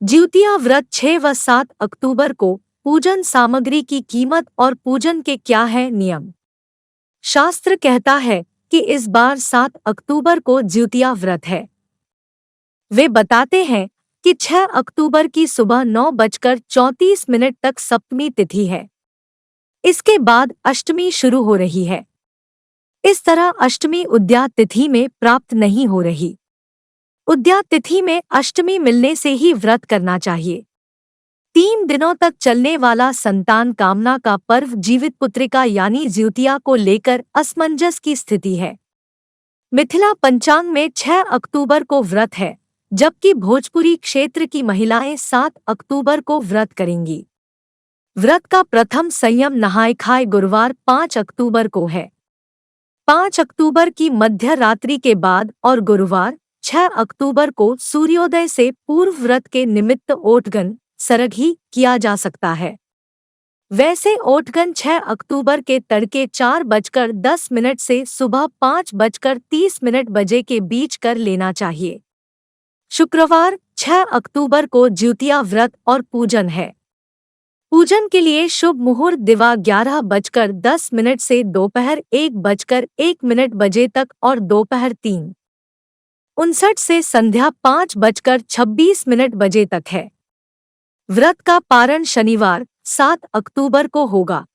ज्यूतिया व्रत 6 व 7 अक्टूबर को पूजन सामग्री की कीमत और पूजन के क्या है नियम। शास्त्र कहता है कि इस बार 7 अक्टूबर को ज्यूतिया व्रत है। वे बताते हैं कि 6 अक्टूबर की सुबह 9:34 तक सप्तमी तिथि है। इसके बाद अष्टमी शुरू हो रही है। इस तरह अष्टमी उद्यात तिथि में प्राप्त नहीं हो रही। उद्यात तिथि में अष्टमी मिलने से ही व्रत करना चाहिए। 3 दिनों तक चलने वाला संतान कामना का पर्व जीवित पुत्रिका यानी ज्यूतिया को लेकर असमंजस की स्थिति है। मिथिला पंचांग में 6 अक्टूबर को व्रत है, जबकि भोजपुरी क्षेत्र की महिलाएं 7 अक्टूबर को व्रत करेंगी। व्रत का प्रथम संयम नहाय खाए गुरुवार 5 अक्टूबर को है। 5 अक्टूबर की मध्य रात्रि के बाद और गुरुवार 6 अक्टूबर को सूर्योदय से पूर्व व्रत के निमित्त ओठगन सरघी किया जा सकता है। वैसे ओठगन 6 अक्टूबर के तड़के 4:10 से सुबह 5:30 बजे के बीच कर लेना चाहिए। शुक्रवार 6 अक्टूबर को ज्यूतिया व्रत और पूजन है। पूजन के लिए शुभ मुहूर्त दिवा 11:10 से दोपहर 1:01 बजे तक और दोपहर 3:59 से संध्या 5:26 बजे तक है। व्रत का पारण शनिवार 7 अक्टूबर को होगा।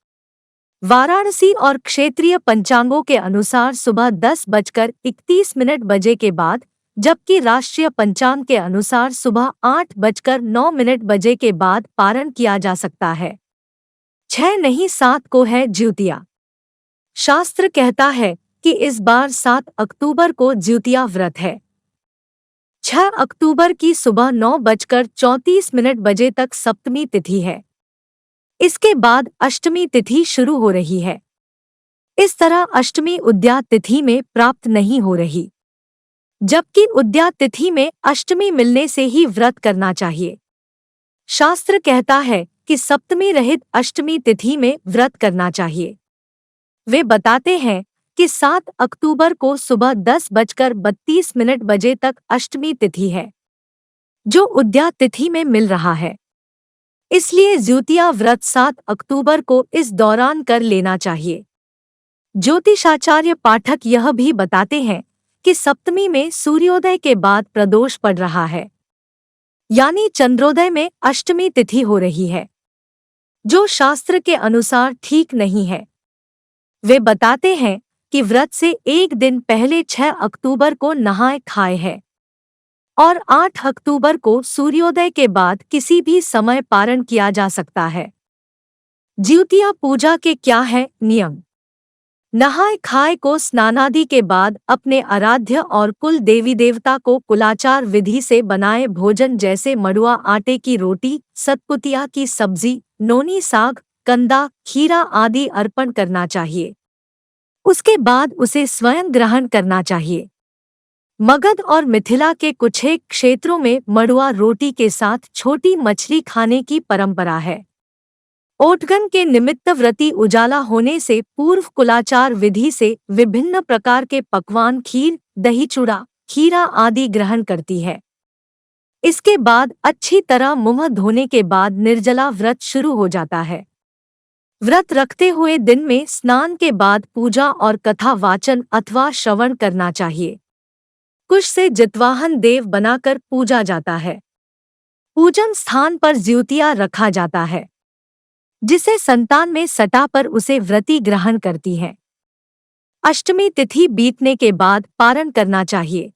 वाराणसी और क्षेत्रीय पंचांगों के अनुसार सुबह 10:31 बजे के बाद, जबकि राष्ट्रीय पंचांग के अनुसार सुबह 8:09 बजे के बाद पारण किया जा सकता है। 6 नहीं 7 को है ज्यूतिया। शास्त्र कहता है कि इस बार 7 अक्टूबर को ज्यूतिया व्रत है। 6 अक्टूबर की सुबह 9:34 बजे तक सप्तमी तिथि है। इसके बाद अष्टमी तिथि शुरू हो रही है। इस तरह अष्टमी उद्यात तिथि में प्राप्त नहीं हो रही, जबकि उद्यात तिथि में अष्टमी मिलने से ही व्रत करना चाहिए। शास्त्र कहता है कि सप्तमी रहित अष्टमी तिथि में व्रत करना चाहिए। वे बताते हैं कि 7 अक्टूबर को सुबह 10:32 बजे तक अष्टमी तिथि है, जो उद्यात तिथि में मिल रहा है। इसलिए ज्यूतिया व्रत 7 अक्टूबर को इस दौरान कर लेना चाहिए। ज्योतिषाचार्य पाठक यह भी बताते हैं कि सप्तमी में सूर्योदय के बाद प्रदोष पड़ रहा है, यानी चंद्रोदय में अष्टमी तिथि हो रही है, जो शास्त्र के अनुसार ठीक नहीं है। वे बताते हैं कि व्रत से एक दिन पहले 6 अक्टूबर को नहाए खाए है और 8 अक्टूबर को सूर्योदय के बाद किसी भी समय पारण किया जा सकता है। ज्यूतिया पूजा के क्या है नियम। नहाय खाए को स्नानादि के बाद अपने आराध्य और कुल देवी देवता को कुलाचार विधि से बनाए भोजन जैसे मड़ुआ आटे की रोटी, सतपुतिया की सब्जी, नोनी साग, कंदा, खीरा आदि अर्पण करना चाहिए। उसके बाद उसे स्वयं ग्रहण करना चाहिए। मगध और मिथिला के कुछ एक क्षेत्रों में मड़ुआ रोटी के साथ छोटी मछली खाने की परंपरा है। ओठगन के निमित्त व्रती उजाला होने से पूर्व कुलाचार विधि से विभिन्न प्रकार के पकवान खीर, दही चूड़ा, खीरा आदि ग्रहण करती है। इसके बाद अच्छी तरह मुंह धोने के बाद निर्जला व्रत शुरू हो जाता है। व्रत रखते हुए दिन में स्नान के बाद पूजा और कथा वाचन अथवा श्रवण करना चाहिए। कुश से जितवाहन देव बनाकर पूजा जाता है। पूजन स्थान पर ज्यूतिया रखा जाता है, जिसे संतान में सटा पर उसे व्रती ग्रहण करती है। अष्टमी तिथि बीतने के बाद पारण करना चाहिए।